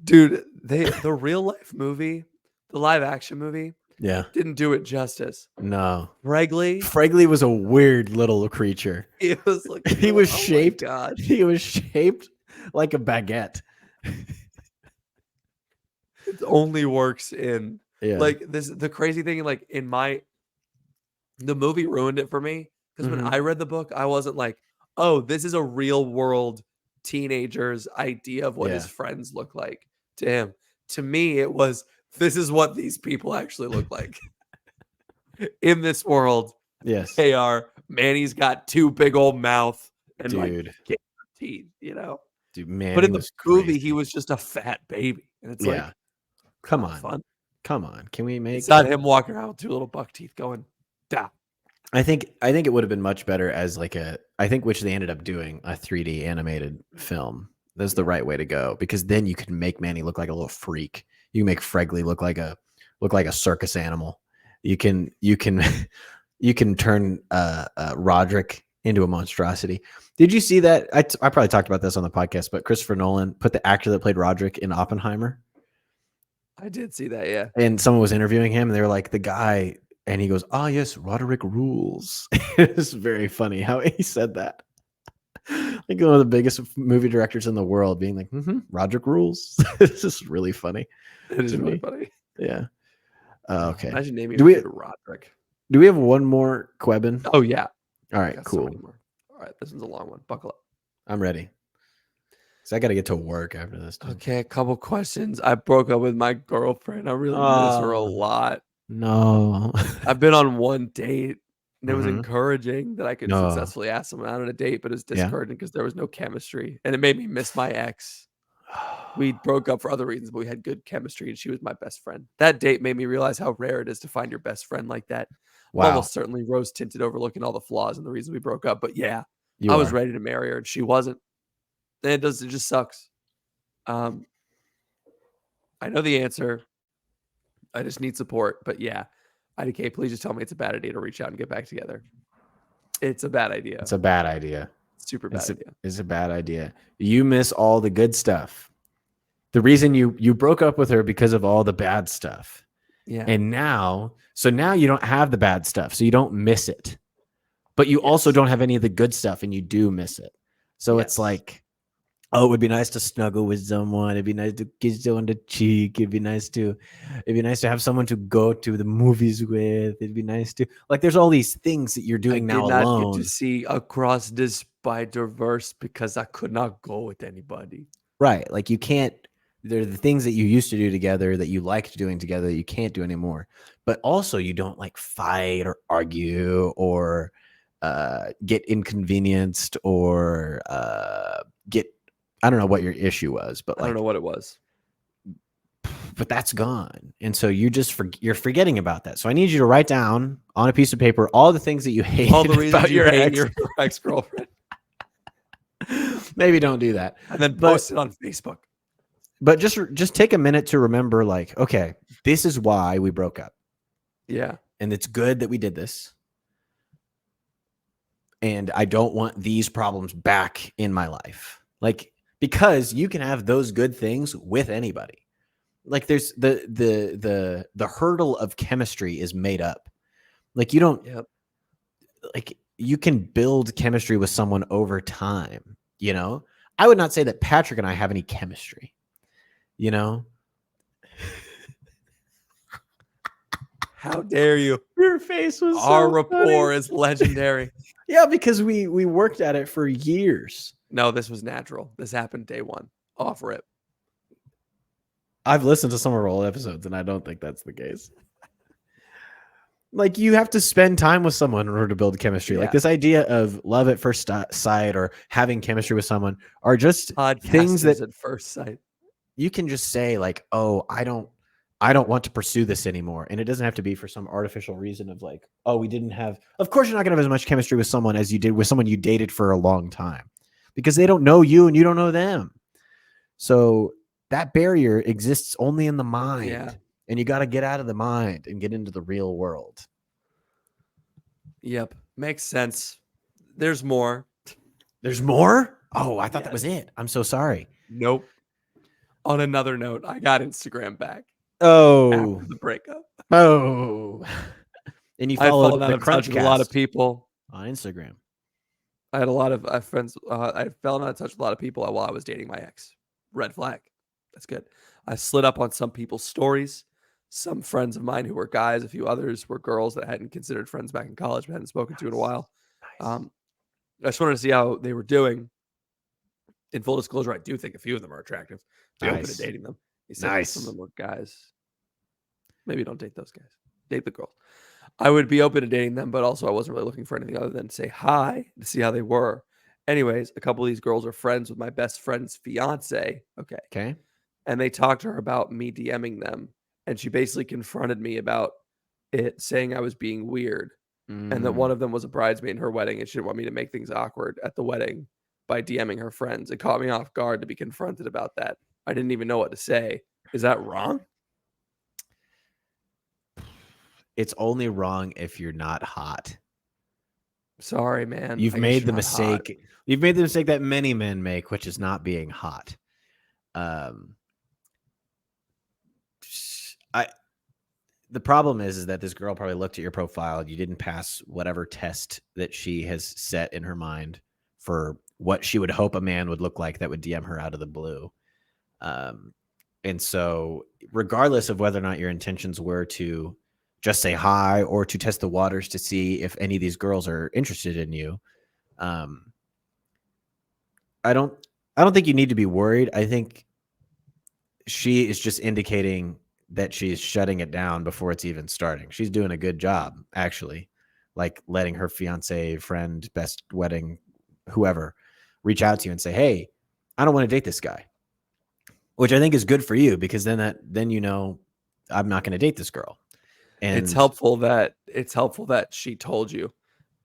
Dude, the real life movie, the live action movie, Yeah. didn't do it justice. No. Fregley, Fregley was a weird little creature. it was like He was oh my shaped- God. He was shaped like a baguette. It only works in Yeah. like this. The crazy thing, like the movie ruined it for me, because when Mhm. I read the book, I wasn't like, oh, this is a real world teenager's idea of what his Yeah. friends look like to him. To me, it was, this is what these people actually look like. In this world, yes. they are, Manny's got two big old mouth and like Dude. teeth, you know. Dude, man. But in he the was movie, crazy. he was just a fat baby, and it's Yeah. like, Come oh, on. fun. Come on. Can we make It's not him walking around with two little buck teeth going, da. I think it would have been much better as like which they ended up doing a 3D animated film. That's the right way to go, because then you could make Manny look like a little freak. You can make Fregley look like a circus animal. You can you can turn Roderick into a monstrosity. Did you see that? I probably talked about this on the podcast, but Christopher Nolan put the actor that played Roderick in Oppenheimer. I did see that, yeah. And someone was interviewing him and they were like, the guy, and he goes, "Ah, yes, Roderick rules." It's very funny how he said that. Like one of the biggest movie directors in the world being like, Roderick rules. This is really funny. It is to really me. funny. Yeah. Okay. Imagine naming Do a we- kid Roderick. Do we have one more Quebin? Oh, yeah. All right, Got so cool. many more. All right, this one's a long one. Buckle up. I'm ready. So I got to get to work after this. Too. Okay, a couple questions. I broke up with my girlfriend. I really miss her a Oh. lot. No. I've been on one date, and it was Mhm. encouraging that I could No. successfully ask someone out on a date, but it was Yeah. discouraging because there was no chemistry, and it made me miss my ex. We broke up for other reasons, but we had good chemistry, and she was my best friend. That date made me realize how rare it is to find your best friend like that. Wow. Almost certainly rose tinted, overlooking all the flaws and the reason we broke up. But yeah, You I was are. ready to marry her, and she wasn't. And it just sucks. I know the answer. I just need support. But yeah, IDK, please just tell me it's a bad idea to reach out and get back together. It's a bad idea. It's a bad idea. Super bad idea. It's a bad idea. You miss all the good stuff. The reason you broke up with her because of all the bad stuff. Yeah. And now you don't have the bad stuff. So you don't miss it. But you also Yes. don't have any of the good stuff and you do miss it. So it's Yes. like, oh, it would be nice to snuggle with someone. It'd be nice to kiss you on the cheek. It'd be nice to have someone to go to the movies with. It'd be nice to, like, there's all these things that you're doing I now did not alone. get to see Across the Spider-Verse because I could not go with anybody. Right. Like you can't, there are the things that you used to do together that you liked doing together that you can't do anymore. But also you don't like fight or argue or get inconvenienced or I don't know what your issue was, but I don't know what it was. but that's gone. And so you just you're forgetting about that. So I need you to write down on a piece of paper all the things that you hate All the reasons about you your hate ex. your ex-girlfriend. Maybe don't do that. And then But- post it on Facebook. But just take a minute to remember, like, okay, this is why we broke up. Yeah. And it's good that we did this. And I don't want these problems back in my life. Like, because you can have those good things with anybody. Like there's the hurdle of chemistry is made up. Like you don't Yep. like you can build chemistry with someone over time, you know? I would not say that Patrick and I have any chemistry, you know? How dare you? Your face was Our so rapport funny. is legendary. Yeah, because we worked at it for years. No, this was natural. This happened day one. Off rip. I've listened to some of our old episodes, and I don't think that's the case. Like, you have to spend time with someone in order to build chemistry. Like, Yeah. this idea of love at first sight or having chemistry with someone are just Podcasters things that at first sight. you can just say, like, oh, I don't want to pursue this anymore. And it doesn't have to be for some artificial reason of like, oh, we didn't have, of course you're not gonna have as much chemistry with someone as you did with someone you dated for a long time, because they don't know you and you don't know them. So that barrier exists only in the mind. Yeah. And you got to get out of the mind and get into the real world. Yep. Makes sense. There's more. There's more? Oh, I thought that Yes. was it. I'm so sorry. Nope. On another note, I got Instagram back Oh, after the breakup. oh. And you I've followed fallen out the of touch with a lot of Crunchcast people. on Instagram. I had a lot of friends. I fell out of touch with a lot of people while I was dating my ex. Red flag. That's good. I slid up on some people's stories. Some friends of mine who were guys, a few others were girls that I hadn't considered friends back in college, but hadn't spoken to in a while. I just wanted to see how they were doing. In full disclosure, I do think a few of them are attractive. Be open to Nice. dating them. He said Nice. some of them were guys. Maybe don't date those guys. Date the girls. I would be open to dating them, but also I wasn't really looking for anything other than to say hi to see how they were. Anyways, a couple of these girls are friends with my best friend's fiance. Okay. Okay. And they talked to her about me DMing them. And she basically confronted me about it, saying I was being weird. And that one of them was a bridesmaid in her wedding and she didn't want me to make things awkward at the wedding by DMing her friends. It caught me off guard to be confronted about that. I didn't even know what to say. Is that wrong? It's only wrong if you're not hot. Sorry, man. You've I guess made the you're not hot. mistake. You've made the mistake that many men make, which is not being hot. The problem is that this girl probably looked at your profile. You didn't pass whatever test that she has set in her mind for what she would hope a man would look like that would DM her out of the blue. And so regardless of whether or not your intentions were to just say hi or to test the waters to see if any of these girls are interested in you, I don't think you need to be worried. I think she is just indicating that she's shutting it down before it's even starting. She's doing a good job, actually, like letting her fiance, friend, best wedding, whoever, reach out to you and say, hey, I don't want to date this guy, which I think is good for you, because then you know I'm not going to date this girl. And It's helpful that she told you.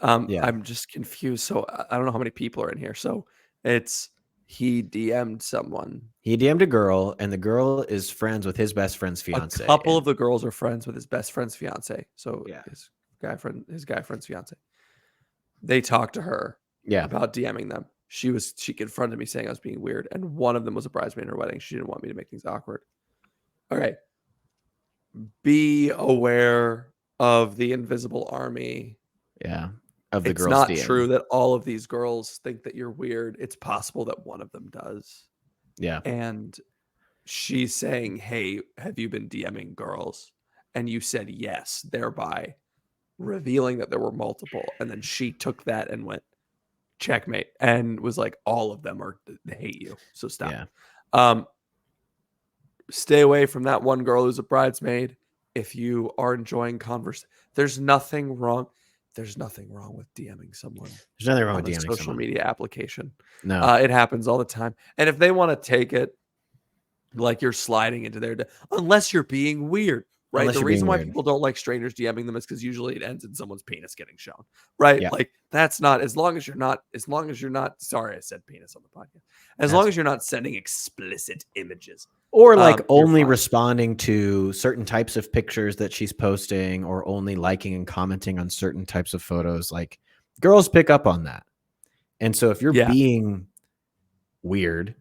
Yeah. I'm just confused. So I don't know how many people are in here. So it's he DM'd someone. He DM'd a girl, and the girl is friends with his best friend's fiance. A couple of the girls are friends with his best friend's fiance. So Yeah. his guy friend's fiance. They talked to her Yeah. about DMing them. She confronted me saying I was being weird, and one of them was a bridesmaid in her wedding. She didn't want me to make things awkward. Okay. Be aware of the invisible army. Yeah. Of the It's girls. not DM. true that all of these girls think that you're weird. It's possible that one of them does. Yeah. And she's saying, hey, have you been DMing girls? And you said yes, thereby revealing that there were multiple. And then she took that and went checkmate and was like, all of them they hate you. So stop. Yeah. Stay away from that one girl who's a bridesmaid. If you are enjoying there's nothing wrong. There's nothing wrong with DMing someone There's nothing wrong on with a DMing social someone. media application. No. It happens all the time. And if they want to take it like you're sliding into unless you're being weird, right? Unless The you're reason being why weird. people don't like strangers DMing them is because usually it ends in someone's penis getting shown, right? Yeah. Like that's not, as long as you're not, sorry, I said penis on the podcast. As long as you're not sending explicit images. Or like you're only fine. responding to certain types of pictures that she's posting, or only liking and commenting on certain types of photos. Like, girls pick up on that. And so if you're Yeah. being weird,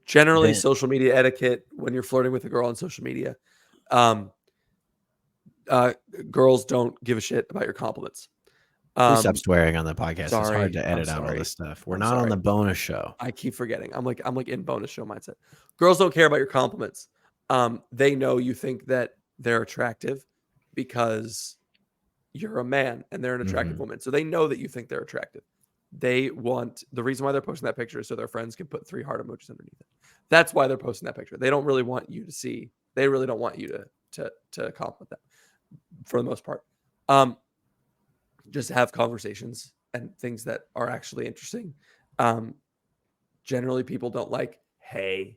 Generally, Then- social media etiquette when you're flirting with a girl on social media, girls don't give a shit about your compliments. please stop swearing on the podcast. It's sorry, hard to I'm edit out all sorry. this stuff. We're I'm not on sorry. the bonus show. I keep forgetting. I'm like in bonus show mindset. Girls don't care about your compliments. They know you think that they're attractive because you're a man and they're an attractive woman. So they know that you think they're attractive. They want the reason why they're posting that picture is so their friends can put 3 heart emojis underneath it. That's why they're posting that picture. They don't really want you to see. They really don't want you to compliment them for the most part. Just have conversations and things that are actually interesting. Generally, people don't like, hey,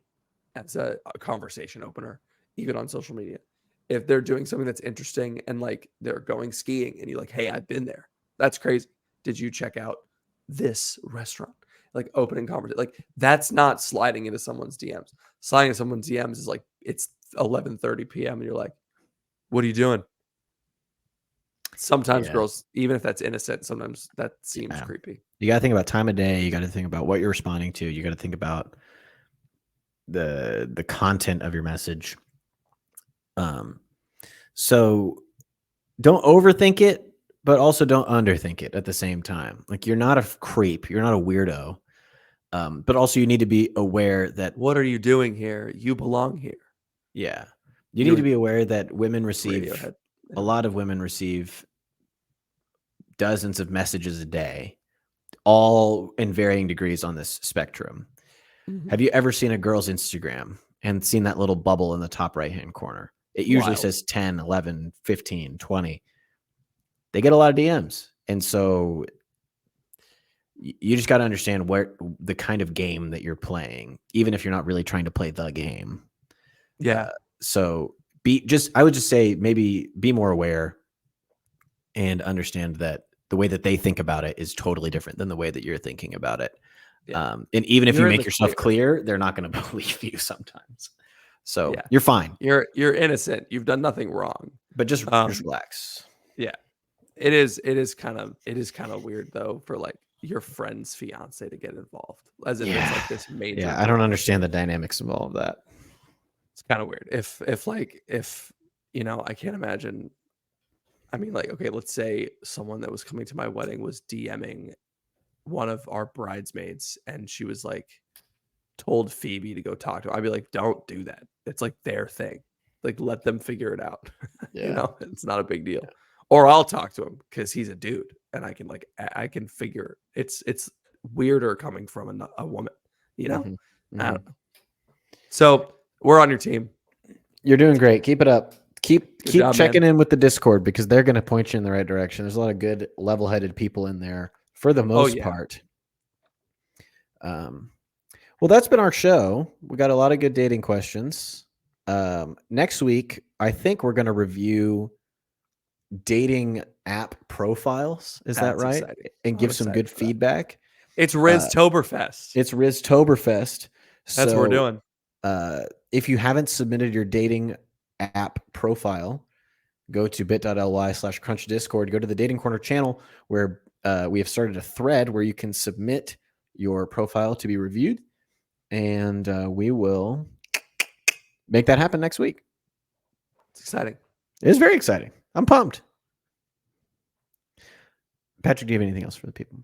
that's a conversation opener, even on social media. If they're doing something that's interesting and like they're going skiing and you're like, hey, I've been there. That's crazy. Did you check out this restaurant? Like opening conversation. Like that's not sliding into someone's DMs. Sliding into someone's DMs is like, it's 11:30 p.m. and you're like, what are you doing? Sometimes girls, even if that's innocent, sometimes that seems creepy. You got to think about time of day. You got to think about what you're responding to. You got to think about the content of your message. So don't overthink it, but also don't underthink it at the same time. Like you're not a creep. You're not a weirdo. But also you need to be aware that what are you doing here? You belong here. Yeah. You need to be aware that women receive Radiohead. a lot of women receive dozens of messages a day, all in varying degrees on this spectrum. Mhm. Have you ever seen a girl's Instagram and seen that little bubble in the top right-hand corner? It usually Wild. says 10, 11, 15, 20. They get a lot of DMs. And so you just got to understand where the kind of game that you're playing, even if you're not really trying to play the game. Yeah. So I would just say maybe be more aware and understand that the way that they think about it is totally different than the way that you're thinking about it. Yeah. And even if You're you in make the yourself clear. clear, they're not going to believe you sometimes. So Yeah. you're fine, You're innocent. You've done nothing wrong. but just relax. It is kind of weird though for like your friend's fiance to get involved as if it's like this major. Yeah, I don't understand the dynamics of all of that. It's kind of weird. If I can't imagine. I mean, like, okay, let's say someone that was coming to my wedding was DMing one of our bridesmaids and she was like told Phoebe to go talk to him. I'd be like, don't do that. It's like their thing. Like let them figure it out. It's not a big deal. Or I'll talk to him because he's a dude and I can figure it's weirder coming from a woman, I don't know. So we're on your team. You're doing great. Keep it up. Keep job, checking in with the Discord because they're going to point you in the right direction. There's a lot of good, level-headed people in there for the most part. Well, that's been our show. We got a lot of good dating questions. Next week, I think we're going to review dating app profiles. Is that right? Exciting. And give some good feedback. It's Riztoberfest. It's Riztoberfest. That's what we're doing. If you haven't submitted your dating app profile, go to bit.ly/crunch discord, go to the Dating Corner channel where we have started a thread where you can submit your profile to be reviewed. And we will make that happen next week. It's exciting. It is very exciting. I'm pumped. Patrick, do you have anything else for the people?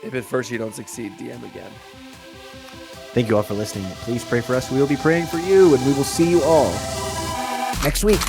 If at first you don't succeed, DM again. Thank you all for listening. Please pray for us. We will be praying for you, and we will see you all next week.